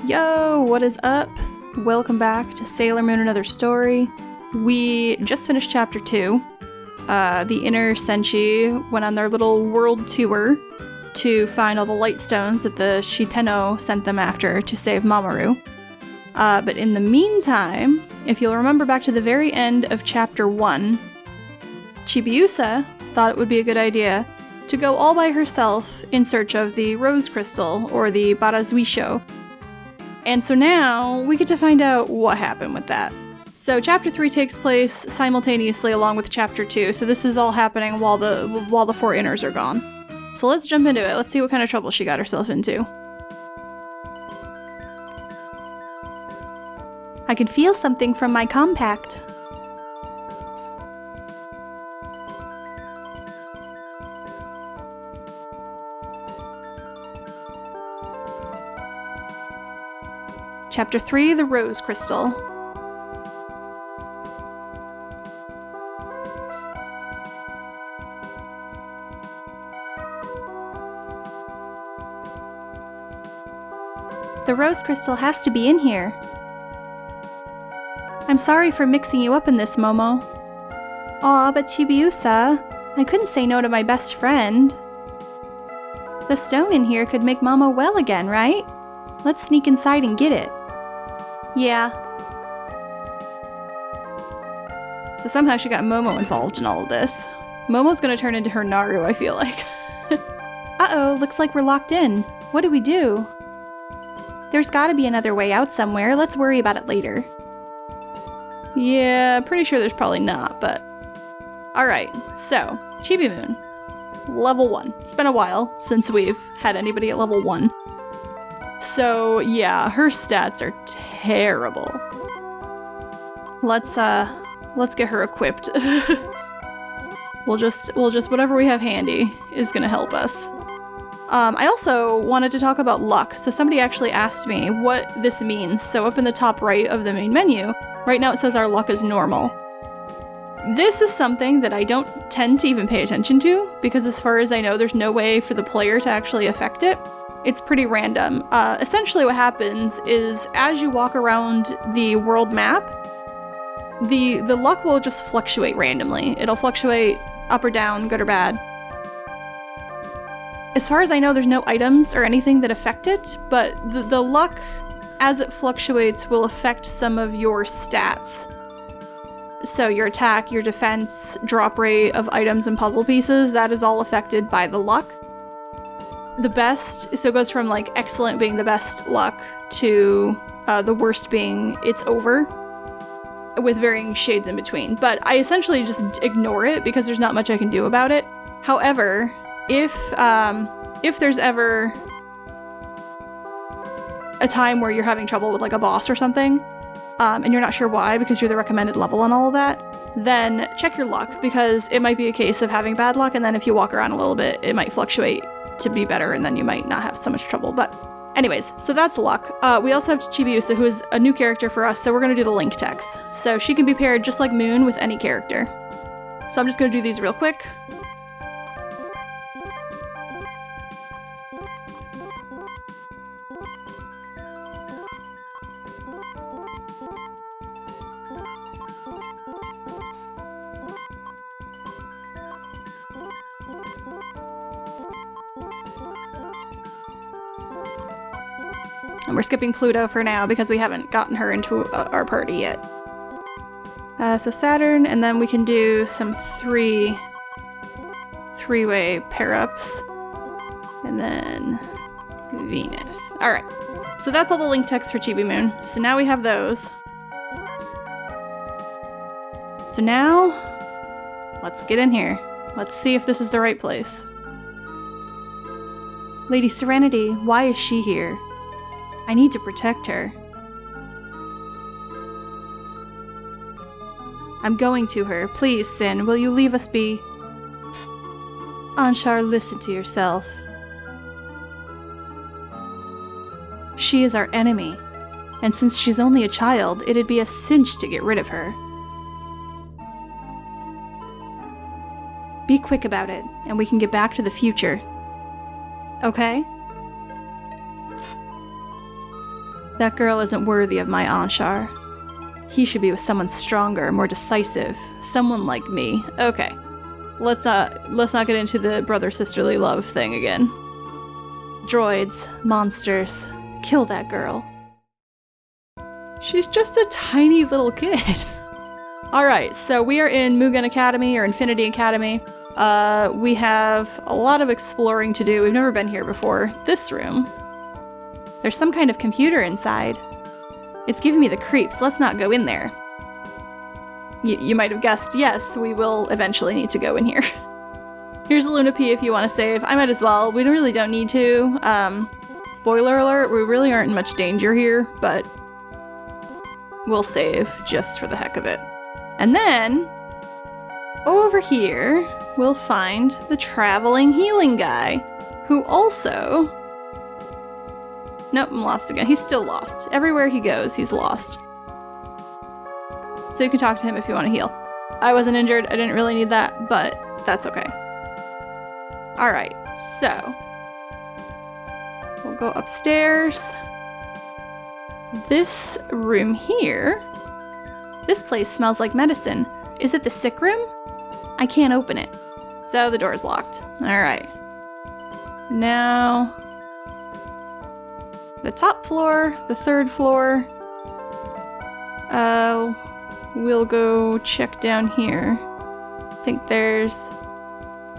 Yo, what is up? Welcome back to Sailor Moon Another Story. We just finished chapter 2. The inner Senshi went on their little world tour to find all the light stones that the Shiteno sent them after to save Mamoru. But in the meantime, if you'll remember back to the very end of chapter 1, Chibiusa thought it would be a good idea to go all by herself in search of the rose crystal, or the Barazuishou. And so now we get to find out what happened with that. So chapter 3 takes place simultaneously along with chapter 2, so this is all happening while the four inners are gone. So let's jump into it. Let's see what kind of trouble she got herself into. I can feel something from my compact. Chapter 3, The Rose Crystal. The rose crystal has to be in here. I'm sorry for mixing you up in this, Momo. Aw, but Chibiusa, I couldn't say no to my best friend. The stone in here could make Momo well again, right? Let's sneak inside and get it. Yeah. So somehow she got Momo involved in all of this. Momo's gonna turn into her Naru, I feel like. Uh-oh, looks like we're locked in. What do we do? There's gotta be another way out somewhere. Let's worry about it later. Yeah, pretty sure there's probably not, but... Alright, so, Chibi Moon. Level 1. It's been a while since we've had anybody at level 1. So, yeah, her stats are terrible. Let's get her equipped. We'll just whatever we have handy is gonna help us. I also wanted to talk about luck. So somebody actually asked me what this means. So up in the top right of the main menu, right now it says our luck is normal. This is something that I don't tend to even pay attention to, because as far as I know, there's no way for the player to actually affect it. It's pretty random. Essentially what happens is as you walk around the world map, the luck will just fluctuate randomly. It'll fluctuate up or down, good or bad. As far as I know, there's no items or anything that affect it, but the luck, as it fluctuates, will affect some of your stats. So your attack, your defense, drop rate of items and puzzle pieces, that is all affected by the luck. The best, so it goes from like excellent being the best luck to the worst being it's over, with varying shades in between. But I essentially just ignore it because there's not much I can do about it. However, if there's ever a time where you're having trouble with like a boss or something, and you're not sure why because you're the recommended level and all of that, then check your luck, because it might be a case of having bad luck, and then if you walk around a little bit, it might fluctuate to be better, and then you might not have so much trouble. But anyways, so that's luck. We also have Chibiusa, who is a new character for us, so we're gonna do the link text. So she can be paired just like Moon with any character. So I'm just gonna do these real quick. And we're skipping Pluto for now because we haven't gotten her into our party yet. So Saturn, and then we can do some three-way pair-ups. And then Venus. Alright, so that's all the link text for Chibi Moon. So now we have those. So now, let's get in here. Let's see if this is the right place. Lady Serenity, why is she here? I need to protect her. I'm going to her. Please, Sin, will you leave us be? Anshar, listen to yourself. She is our enemy, and since she's only a child, it'd be a cinch to get rid of her. Be quick about it, and we can get back to the future. Okay? That girl isn't worthy of my Anshar. He should be with someone stronger, more decisive. Someone like me. Okay. Let's not get into the brother-sisterly love thing again. Droids. Monsters. Kill that girl. She's just a tiny little kid. Alright, so we are in Mugen Academy, or Infinity Academy. We have a lot of exploring to do. We've never been here before. This room. There's some kind of computer inside. It's giving me the creeps. Let's not go in there. You might have guessed, yes, we will eventually need to go in here. Here's a Luna P if you want to save. I might as well. We really don't need to. Spoiler alert, we really aren't in much danger here, but we'll save just for the heck of it. And then, over here, we'll find the traveling healing guy, who also... Nope, I'm lost again. He's still lost. Everywhere he goes, he's lost. So you can talk to him if you want to heal. I wasn't injured. I didn't really need that, but that's okay. Alright, so... we'll go upstairs. This room here... This place smells like medicine. Is it the sick room? I can't open it. So the door's locked. Alright. Now... the top floor, the third floor. We'll go check down here. I think there's...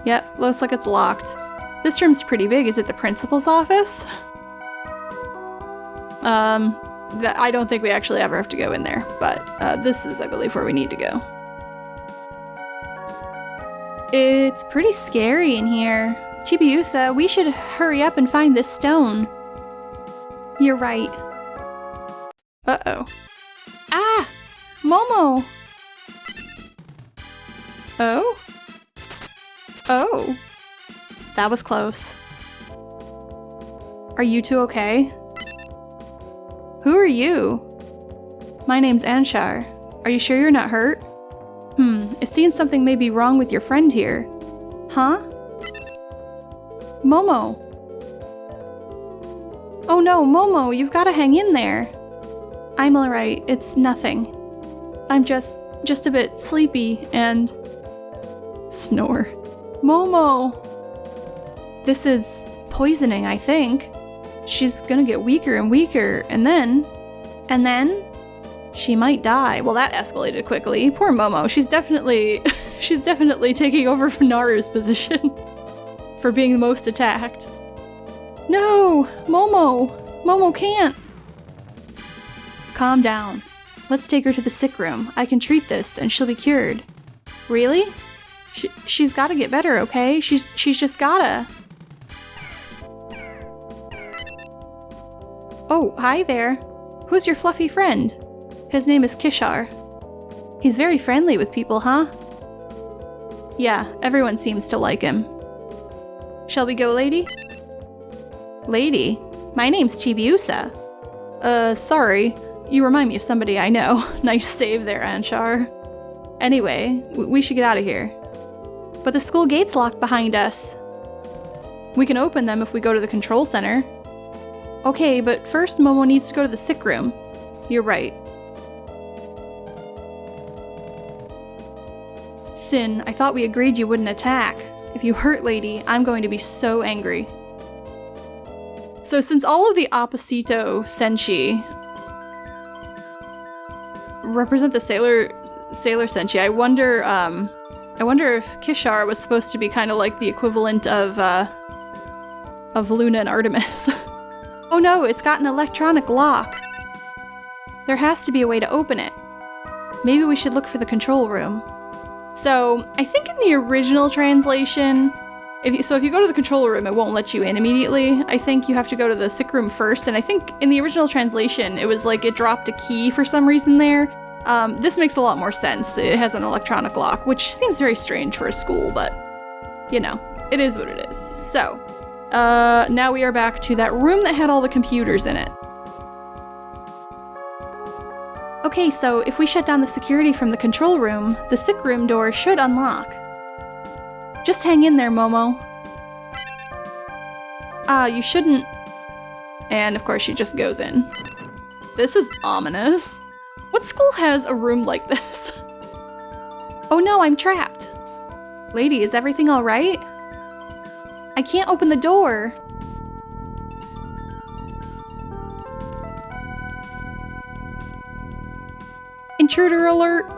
Yep, looks like it's locked. This room's pretty big. Is it the principal's office? I don't think we actually ever have to go in there, but this is, I believe, where we need to go. It's pretty scary in here. Chibiusa, we should hurry up and find this stone. You're right. Uh-oh. Ah! Momo! Oh? Oh. That was close. Are you two okay? Who are you? My name's Anshar. Are you sure you're not hurt? It seems something may be wrong with your friend here. Huh? Momo! Oh no, Momo, you've gotta hang in there. I'm alright, it's nothing. I'm just a bit sleepy and... Snore. Momo! This is poisoning, I think. She's gonna get weaker and weaker, and then... she might die. Well, that escalated quickly. Poor Momo, she's definitely taking over for Naru's position. For being the most attacked. No! Momo! Momo can't! Calm down. Let's take her to the sick room. I can treat this, and she'll be cured. Really? She's gotta get better, okay? She's just gotta. Oh, hi there. Who's your fluffy friend? His name is Kishar. He's very friendly with people, huh? Yeah, everyone seems to like him. Shall we go, lady? Lady? My name's Chibiusa. Sorry. You remind me of somebody I know. Nice save there, Anshar. Anyway, we should get out of here. But the school gate's locked behind us. We can open them if we go to the control center. Okay, but first Momo needs to go to the sick room. You're right. Sin, I thought we agreed you wouldn't attack. If you hurt Lady, I'm going to be so angry. So since all of the Opposito Senshi represent the Sailor Senshi, I wonder if Kishar was supposed to be kind of like the equivalent of Luna and Artemis. Oh no, it's got an electronic lock. There has to be a way to open it. Maybe we should look for the control room. So I think in the original translation, if you go to the control room, it won't let you in immediately. I think you have to go to the sick room first, and I think in the original translation, it was like it dropped a key for some reason there. This makes a lot more sense. It has an electronic lock, which seems very strange for a school, but, you know, it is what it is. So, now we are back to that room that had all the computers in it. Okay, so if we shut down the security from the control room, the sick room door should unlock. Just hang in there, Momo. You shouldn't... And of course she just goes in. This is ominous. What school has a room like this? Oh no, I'm trapped. Lady, is everything all right? I can't open the door. Intruder alert.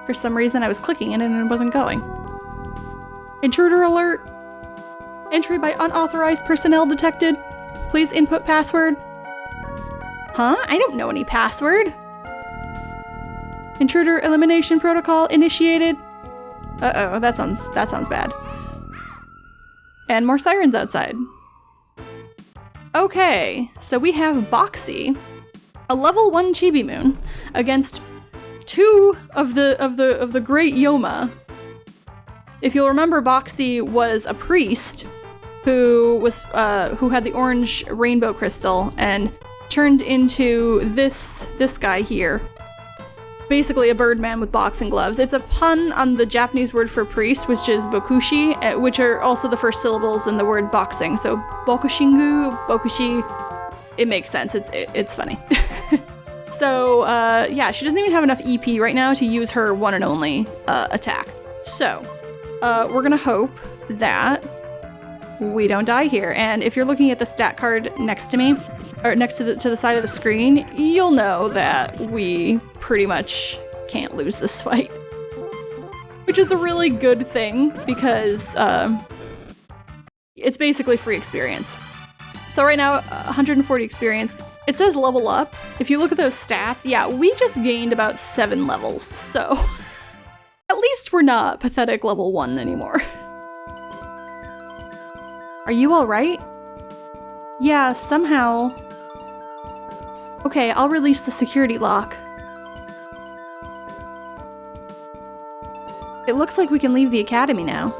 For some reason, I was clicking it and it wasn't going. Intruder alert. Entry by unauthorized personnel detected. Please input password. Huh? I don't know any password. Intruder elimination protocol initiated. Uh-oh, that sounds bad. And more sirens outside. Okay, so we have Boxy, a level 1 Chibi Moon, against 2 of the great Yoma. If you'll remember, Boxy was a priest who had the orange rainbow crystal and turned into this guy here. Basically a birdman with boxing gloves. It's a pun on the Japanese word for priest, which is bokushi, which are also the first syllables in the word boxing. So bokushingu, bokushi, it makes sense. It's funny. So yeah, she doesn't even have enough EP right now to use her one and only attack. So we're gonna hope that we don't die here. And if you're looking at the stat card next to me, or next to the side of the screen, you'll know that we pretty much can't lose this fight. Which is a really good thing, because it's basically free experience. So right now, 140 experience. It says level up. If you look at those stats, yeah, we just gained about 7 levels, so at least we're not pathetic level 1 anymore. Are you alright? Yeah, somehow. Okay, I'll release the security lock. It looks like we can leave the academy now.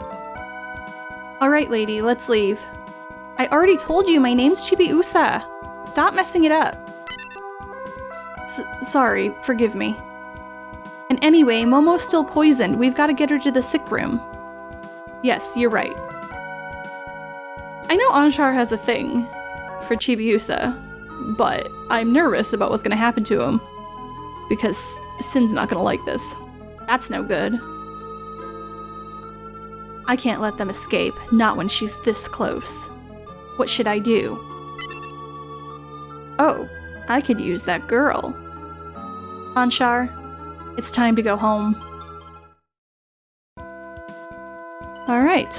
Alright, lady, let's leave. I already told you my name's Chibiusa. Stop messing it up. Sorry, forgive me. And anyway, Momo's still poisoned. We've got to get her to the sick room. Yes, you're right. I know Anshar has a thing for Chibiusa, but I'm nervous about what's gonna happen to him. Because Sin's not gonna like this. That's no good. I can't let them escape, not when she's this close. What should I do? Oh, I could use that girl. Anshar, it's time to go home. Alright,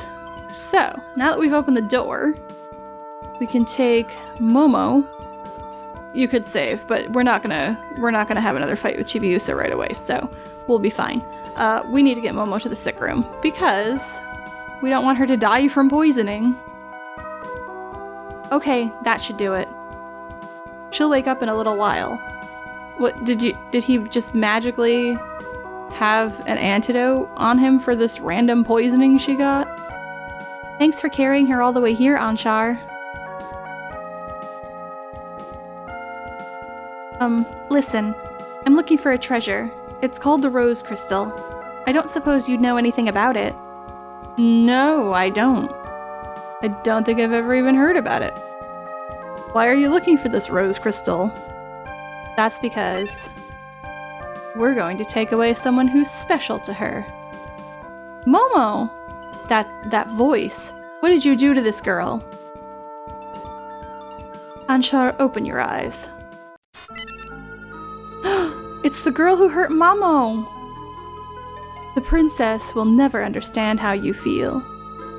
so now that we've opened the door, we can take Momo. You could save, but we're not gonna have another fight with Chibiusa right away, so we'll be fine. We need to get Momo to the sick room because we don't want her to die from poisoning. Okay, that should do it. She'll wake up in a little while. What, did he just magically have an antidote on him for this random poisoning she got? Thanks for carrying her all the way here, Anshar. Listen, I'm looking for a treasure. It's called the Rose Crystal. I don't suppose you'd know anything about it. No, I don't. I don't think I've ever even heard about it. Why are you looking for this Rose Crystal? That's because we're going to take away someone who's special to her. Momo! That voice. What did you do to this girl? Anshar, open your eyes. It's the girl who hurt Momo! The princess will never understand how you feel.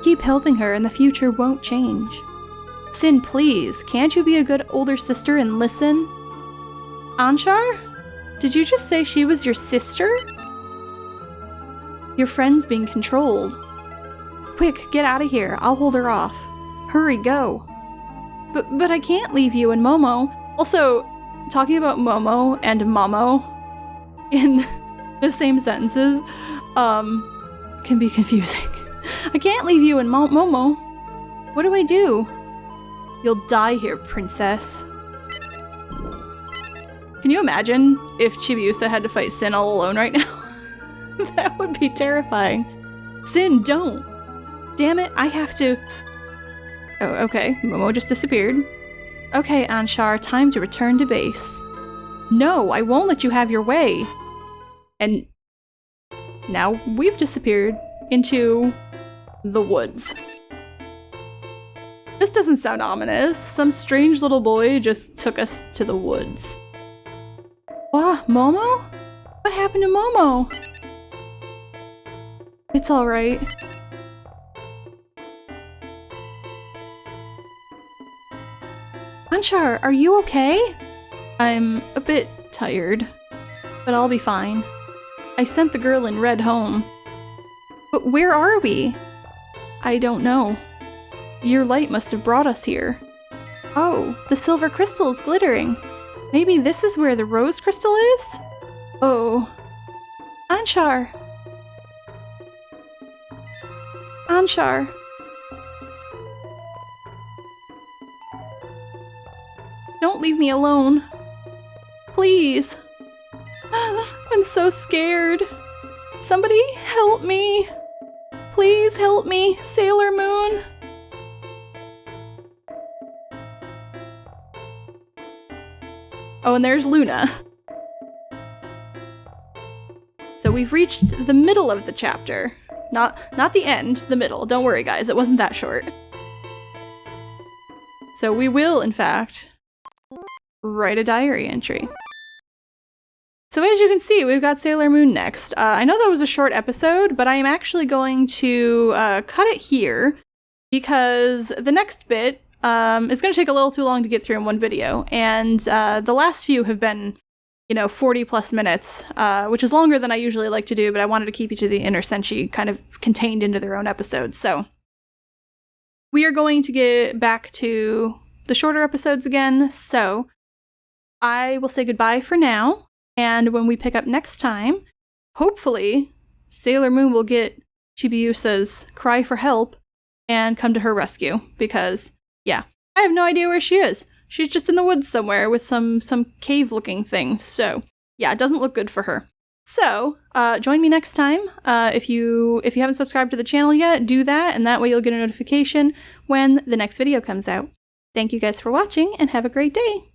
Keep helping her and the future won't change. Sin, please, can't you be a good older sister and listen? Anshar? Did you just say she was your sister? Your friend's being controlled. Quick, get out of here. I'll hold her off. Hurry, go. But I can't leave you and Momo. Also, talking about Momo and Mamo in the same sentences can be confusing. I can't leave you and Momo. What do I do? You'll die here, princess. Can you imagine if Chibiusa had to fight Sin all alone right now? That would be terrifying. Sin, don't! Damn it, I have to... Oh, okay. Momo just disappeared. Okay, Anshar, time to return to base. No, I won't let you have your way. And now we've disappeared into the woods. This doesn't sound ominous. Some strange little boy just took us to the woods. What, Momo? What happened to Momo? It's alright. Anshar, are you okay? I'm a bit tired, but I'll be fine. I sent the girl in red home. But where are we? I don't know. Your light must have brought us here. Oh, the silver crystal is glittering. Maybe this is where the rose crystal is? Oh. Anshar! Anshar! Don't leave me alone. Please. I'm so scared. Somebody help me. Please help me, Sailor Moon. Oh, and there's Luna. So we've reached the middle of the chapter. Not the end, the middle. Don't worry, guys, it wasn't that short. So we will, in fact, write a diary entry. So as you can see, we've got Sailor Moon next. I know that was a short episode, but I am actually going to cut it here because the next bit is going to take a little too long to get through in one video, and the last few have been, 40 plus minutes, which is longer than I usually like to do, but I wanted to keep each of the inner senshi kind of contained into their own episodes. So we are going to get back to the shorter episodes again, so I will say goodbye for now. And when we pick up next time, hopefully Sailor Moon will get Chibiusa's cry for help and come to her rescue, because, yeah, I have no idea where she is. She's just in the woods somewhere with some cave-looking thing, so, yeah, it doesn't look good for her. So, join me next time. If you haven't subscribed to the channel yet, do that, and that way you'll get a notification when the next video comes out. Thank you guys for watching, and have a great day!